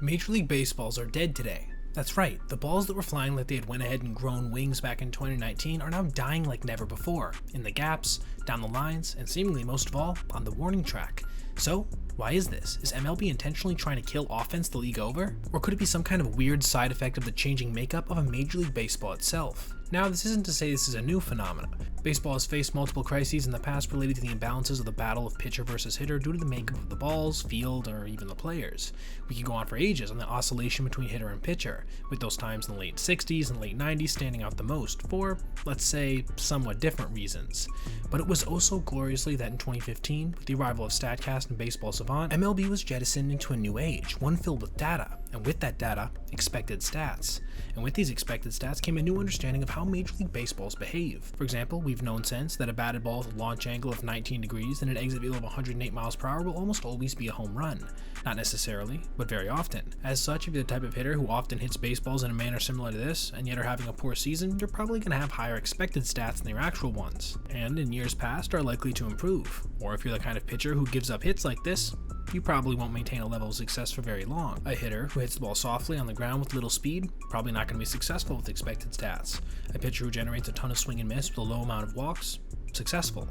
Major League Baseballs are dead today. That's right, the balls that were flying like they had went ahead and grown wings back in 2019 are now dying like never before, in the gaps, down the lines, and seemingly most of all, on the warning track. So, why is this? Is MLB intentionally trying to kill offense the league over? Or could it be some kind of weird side effect of the changing makeup of a Major League Baseball itself? Now, this isn't to say this is a new phenomenon. Baseball has faced multiple crises in the past related to the imbalances of the battle of pitcher versus hitter due to the makeup of the balls, field, or even the players. We could go on for ages on the oscillation between hitter and pitcher, with those times in the late 60s and late 90s standing out the most for, let's say, somewhat different reasons. But it was oh so gloriously that in 2015, with the arrival of StatCast and Baseball Savant, MLB was jettisoned into a new age, one filled with data, and with that data, expected stats. And with these expected stats came a new understanding of how Major League Baseballs behave. For example, we've known since that a batted ball with a launch angle of 19 degrees and an exit velo of 108 miles per hour will almost always be a home run. Not necessarily, but very often. As such, if you're the type of hitter who often hits baseballs in a manner similar to this, and yet are having a poor season, you're probably going to have higher expected stats than your actual ones, and in years past are likely to improve. Or if you're the kind of pitcher who gives up hits like this, you probably won't maintain a level of success for very long. A hitter who hits the ball softly on the ground with little speed, probably not going to be successful with expected stats. A pitcher who generates a ton of swing and miss with a low amount of walks, successful.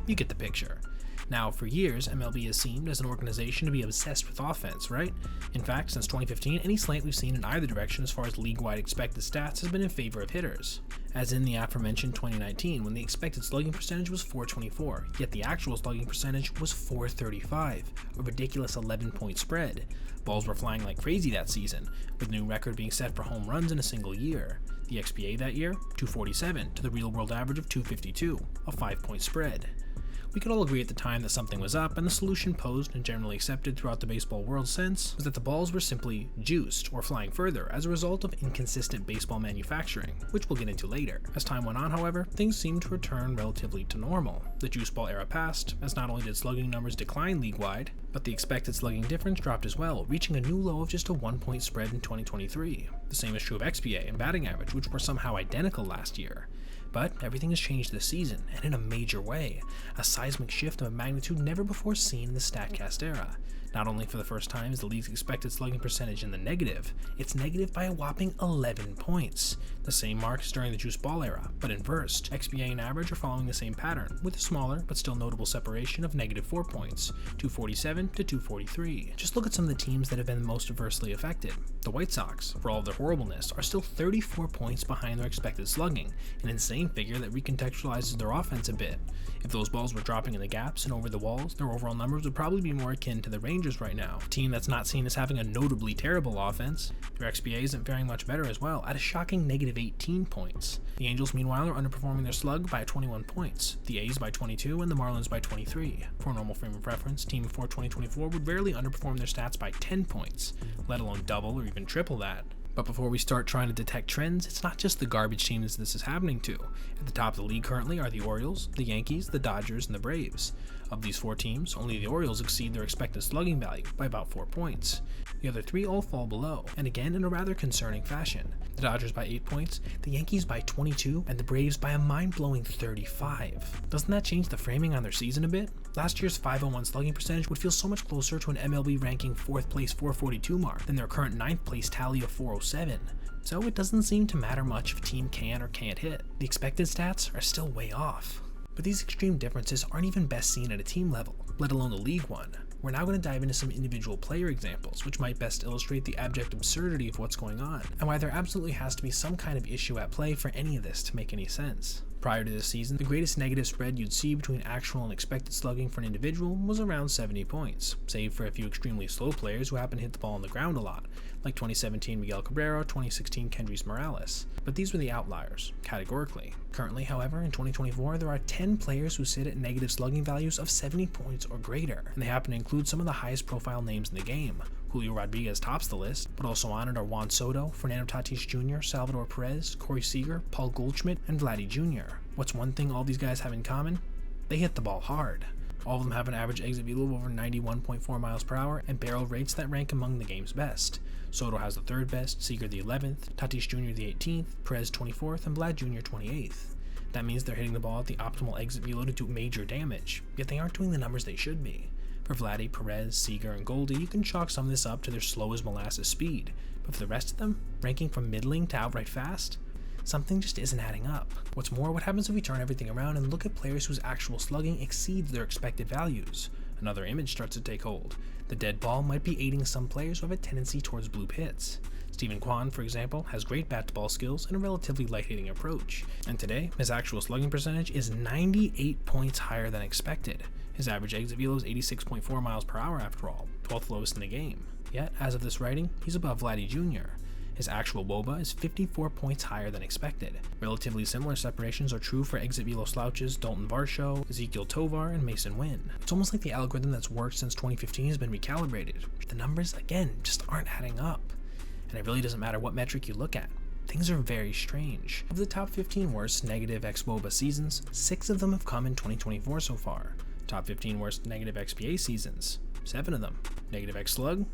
You get the picture. Now, for years, MLB has seemed as an organization to be obsessed with offense, right? In fact, since 2015, any slant we've seen in either direction as far as league-wide expected stats has been in favor of hitters. As in the aforementioned 2019, when the expected slugging percentage was .424, yet the actual slugging percentage was .435, a ridiculous 11-point spread. Balls were flying like crazy that season, with a new record being set for home runs in a single year. The XBA that year, .247 to the real-world average of .252, a 5-point spread. We could all agree at the time that something was up, and the solution posed and generally accepted throughout the baseball world since was that the balls were simply juiced or flying further as a result of inconsistent baseball manufacturing, which we'll get into later. As time went on, however, things seemed to return relatively to normal. The juice ball era passed, as not only did slugging numbers decline league-wide, but the expected slugging difference dropped as well, reaching a new low of just a 1-point spread in 2023. The same is true of XBA and batting average, which were somehow identical last year. But everything has changed this season, and in a major way, a seismic shift of a magnitude never before seen in the StatCast era. Not only for the first time is the league's expected slugging percentage in the negative, it's negative by a whopping 11 points. The same mark as during the juice ball era, but inversed. XBA and average are following the same pattern, with a smaller but still notable separation of -4 points, 247 to 243. Just look at some of the teams that have been most adversely affected. The White Sox, for all of their horribleness, are still 34 points behind their expected slugging, an insane figure that recontextualizes their offense a bit. If those balls were dropping in the gaps and over the walls, their overall numbers would probably be more akin to the Rangers right now, a team that's not seen as having a notably terrible offense. Their XBA isn't faring much better as well, at a shocking -18 points. The Angels, meanwhile, are underperforming their slug by 21 points, the A's by 22, and the Marlins by 23. For a normal frame of reference, a team before 2024 would rarely underperform their stats by 10 points, let alone double or even triple that. But before we start trying to detect trends, it's not just the garbage teams this is happening to. At the top of the league currently are the Orioles, the Yankees, the Dodgers, and the Braves. Of these 4 teams, only the Orioles exceed their expected slugging value by about 4 points. The other 3 all fall below, and again in a rather concerning fashion. The Dodgers by 8 points, the Yankees by 22, and the Braves by a mind-blowing 35. Doesn't that change the framing on their season a bit? Last year's .501 slugging percentage would feel so much closer to an MLB ranking 4th place .442 mark than their current 9th place tally of .407. So it doesn't seem to matter much if a team can or can't hit. The expected stats are still way off. But these extreme differences aren't even best seen at a team level, let alone the league one. We're now going to dive into some individual player examples, which might best illustrate the abject absurdity of what's going on, and why there absolutely has to be some kind of issue at play for any of this to make any sense. Prior to this season, the greatest negative spread you'd see between actual and expected slugging for an individual was around 70 points, save for a few extremely slow players who happen to hit the ball on the ground a lot, like 2017 Miguel Cabrera, 2016 Kendrys Morales. But these were the outliers, categorically. Currently, however, in 2024, there are 10 players who sit at negative slugging values of 70 points or greater, and they happen to include some of the highest profile names in the game. Julio Rodriguez tops the list, but also honored are Juan Soto, Fernando Tatis Jr., Salvador Perez, Corey Seager, Paul Goldschmidt, and Vladdy Jr. What's one thing all these guys have in common? They hit the ball hard. All of them have an average exit velo of over 91.4 miles per hour and barrel rates that rank among the game's best. Soto has the 3rd best, Seager the 11th, Tatis Jr. the 18th, Perez 24th, and Vlad Jr. 28th. That means they're hitting the ball at the optimal exit velo to do major damage, yet they aren't doing the numbers they should be. For Vladdy, Perez, Seager, and Goldie, you can chalk some of this up to their slow as molasses speed, but for the rest of them, ranking from middling to outright fast, something just isn't adding up. What's more, what happens if we turn everything around and look at players whose actual slugging exceeds their expected values? Another image starts to take hold. The dead ball might be aiding some players who have a tendency towards blue pits. Steven Kwan, for example, has great bat-to-ball skills and a relatively light-hitting approach, and today, his actual slugging percentage is 98 points higher than expected. His average exit velo is 86.4 miles per hour after all, 12th lowest in the game. Yet, as of this writing, he's above Vladdy Jr. His actual WOBA is 54 points higher than expected. Relatively similar separations are true for exit velo slouches Dalton Varsho, Ezekiel Tovar, and Mason Wynn. It's almost like the algorithm that's worked since 2015 has been recalibrated. The numbers, again, just aren't adding up. And it really doesn't matter what metric you look at. Things are very strange. Of the top 15 worst negative xWOBA seasons, 6 of them have come in 2024 so far. Top 15 worst negative XPA seasons, 7 of them. Negative xSlug,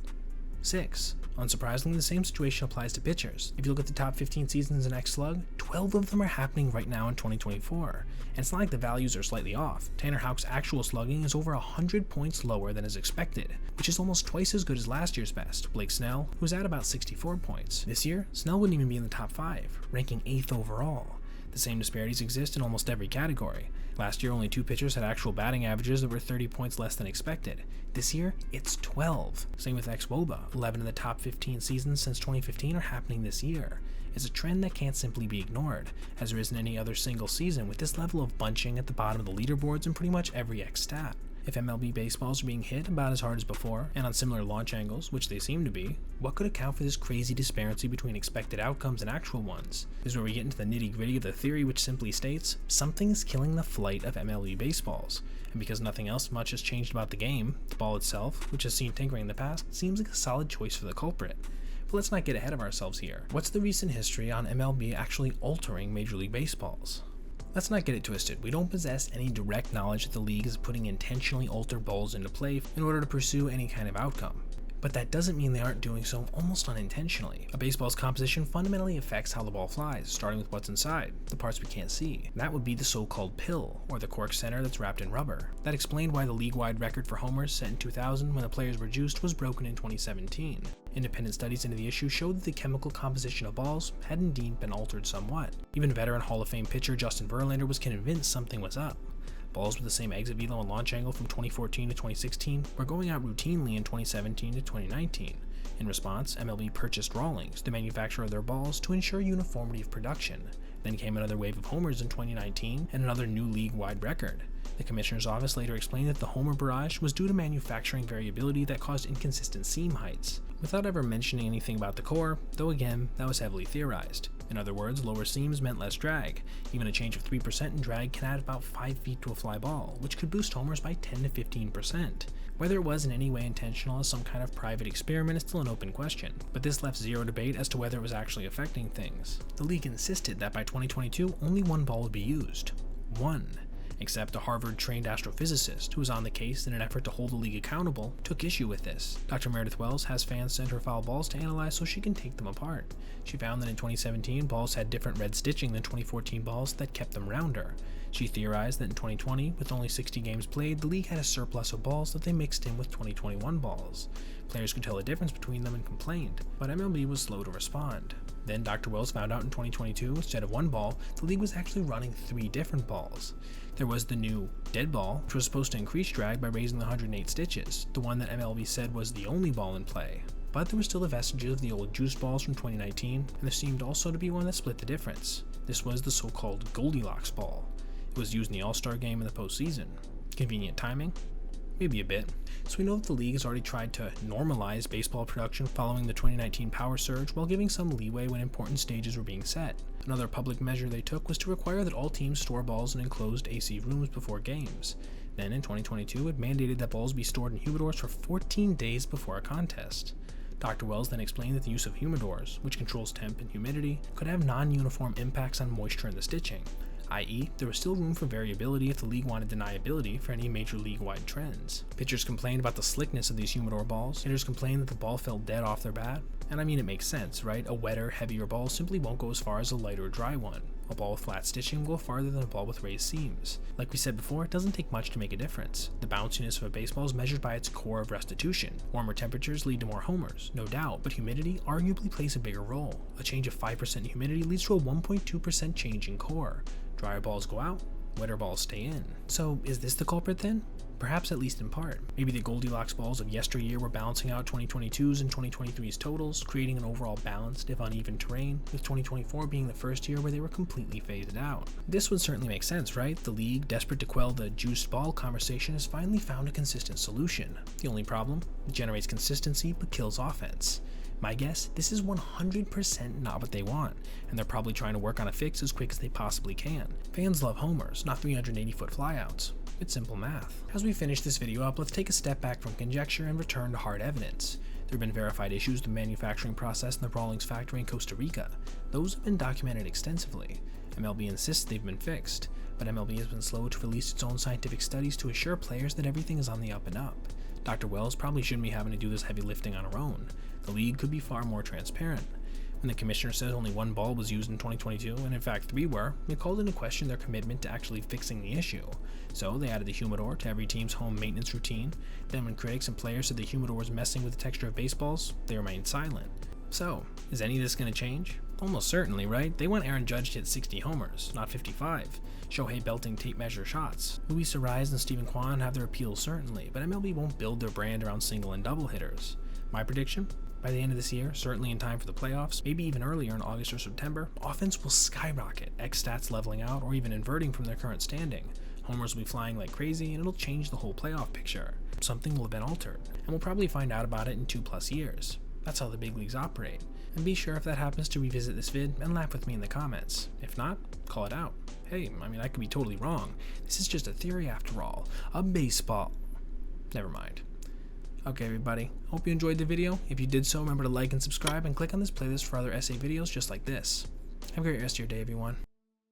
6. Unsurprisingly, the same situation applies to pitchers. If you look at the top 15 seasons in xSlug, 12 of them are happening right now in 2024. And it's not like the values are slightly off. Tanner Houck's actual slugging is over 100 points lower than is expected, which is almost twice as good as last year's best, Blake Snell, who's at about 64 points. This year, Snell wouldn't even be in the top 5, ranking 8th overall. The same disparities exist in almost every category. Last year, only 2 pitchers had actual batting averages that were 30 points less than expected. This year, it's 12. Same with xWOBA. 11 of the top 15 seasons since 2015 are happening this year. It's a trend that can't simply be ignored, as there isn't any other single season with this level of bunching at the bottom of the leaderboards in pretty much every X stat. If MLB baseballs are being hit about as hard as before, and on similar launch angles, which they seem to be, what could account for this crazy disparity between expected outcomes and actual ones? This is where we get into the nitty-gritty of the theory, which simply states, something is killing the flight of MLB baseballs. And because nothing else much has changed about the game, the ball itself, which has seen tinkering in the past, seems like a solid choice for the culprit. But let's not get ahead of ourselves here. What's the recent history on MLB actually altering Major League Baseballs? Let's not get it twisted. We don't possess any direct knowledge that the league is putting intentionally altered balls into play in order to pursue any kind of outcome. But that doesn't mean they aren't doing so almost unintentionally. A baseball's composition fundamentally affects how the ball flies, starting with what's inside, the parts we can't see. That would be the so-called pill, or the cork center that's wrapped in rubber. That explained why the league-wide record for homers set in 2000 when the players were juiced was broken in 2017. Independent studies into the issue showed that the chemical composition of balls had indeed been altered somewhat. Even veteran Hall of Fame pitcher Justin Verlander was convinced something was up. Balls with the same exit velo and launch angle from 2014 to 2016 were going out routinely in 2017 to 2019. In response, MLB purchased Rawlings, the manufacturer of their balls, to ensure uniformity of production. Then came another wave of homers in 2019 and another new league-wide record. The commissioner's office later explained that the homer barrage was due to manufacturing variability that caused inconsistent seam heights, without ever mentioning anything about the core, though again, that was heavily theorized. In other words, lower seams meant less drag. Even a change of 3% in drag can add about 5 feet to a fly ball, which could boost homers by 10 to 15%. Whether it was in any way intentional as some kind of private experiment is still an open question, but this left zero debate as to whether it was actually affecting things. The league insisted that by 2022, only one ball would be used. One. Except a Harvard-trained astrophysicist who was on the case in an effort to hold the league accountable took issue with this. Dr. Meredith Wells has fans send her foul balls to analyze so she can take them apart. She found that in 2017, balls had different red stitching than 2014 balls that kept them rounder. She theorized that in 2020, with only 60 games played, the league had a surplus of balls that they mixed in with 2021 balls. Players could tell the difference between them and complained, but MLB was slow to respond. Then Dr. Wells found out in 2022, instead of one ball, the league was actually running 3 different balls. There was the new dead ball, which was supposed to increase drag by raising the 108 stitches, the one that MLB said was the only ball in play. But there were still the vestiges of the old juice balls from 2019, and there seemed also to be one that split the difference. This was the so-called Goldilocks ball. It was used in the All-Star game in the postseason. Convenient timing? Maybe a bit. So we know that the league has already tried to normalize baseball production following the 2019 power surge while giving some leeway when important stages were being set. Another public measure they took was to require that all teams store balls in enclosed AC rooms before games. Then in 2022, it mandated that balls be stored in humidors for 14 days before a contest. Dr. Wells then explained that the use of humidors, which controls temp and humidity, could have non-uniform impacts on moisture in the stitching. i.e., there was still room for variability if the league wanted deniability for any major league-wide trends. Pitchers complained about the slickness of these humidor balls, hitters complained that the ball felt dead off their bat, and I mean it makes sense, right? A wetter, heavier ball simply won't go as far as a lighter, dry one. A ball with flat stitching will go farther than a ball with raised seams. Like we said before, it doesn't take much to make a difference. The bounciness of a baseball is measured by its core of restitution. Warmer temperatures lead to more homers, no doubt, but humidity arguably plays a bigger role. A change of 5% in humidity leads to a 1.2% change in core. Drier balls go out, wetter balls stay in. So is this the culprit then? Perhaps at least in part. Maybe the Goldilocks balls of yesteryear were balancing out 2022's and 2023's totals, creating an overall balanced, if uneven terrain, with 2024 being the first year where they were completely phased out. This would certainly make sense, right? The league, desperate to quell the juiced ball conversation, has finally found a consistent solution. The only problem? It generates consistency but kills offense. My guess, this is 100% not what they want, and they're probably trying to work on a fix as quick as they possibly can. Fans love homers, not 380-foot flyouts. It's simple math. As we finish this video up, let's take a step back from conjecture and return to hard evidence. There have been verified issues with the manufacturing process in the Rawlings factory in Costa Rica. Those have been documented extensively. MLB insists they've been fixed, but MLB has been slow to release its own scientific studies to assure players that everything is on the up and up. Dr. Wells probably shouldn't be having to do this heavy lifting on her own. The league could be far more transparent. When the commissioner says only one ball was used in 2022, and in fact 3 were, it called into question their commitment to actually fixing the issue. So they added the humidor to every team's home maintenance routine. Then when critics and players said the humidor was messing with the texture of baseballs, they remained silent. So, is any of this going to change? Almost certainly, right? They want Aaron Judge to hit 60 homers, not 55. Shohei belting tape measure shots. Luis Ariz and Stephen Kwan have their appeal certainly, but MLB won't build their brand around single and double hitters. My prediction? By the end of this year, certainly in time for the playoffs, maybe even earlier in August or September, offense will skyrocket, X stats leveling out or even inverting from their current standing. Homers will be flying like crazy and it'll change the whole playoff picture. Something will have been altered, and we'll probably find out about it in 2+ years. That's how the big leagues operate. And be sure if that happens to revisit this vid and laugh with me in the comments. If not, call it out. Hey, I could be totally wrong. This is just a theory after all. A baseball. Never mind. Okay everybody, hope you enjoyed the video. If you did so, remember to like and subscribe and click on this playlist for other essay videos just like this. Have a great rest of your day everyone.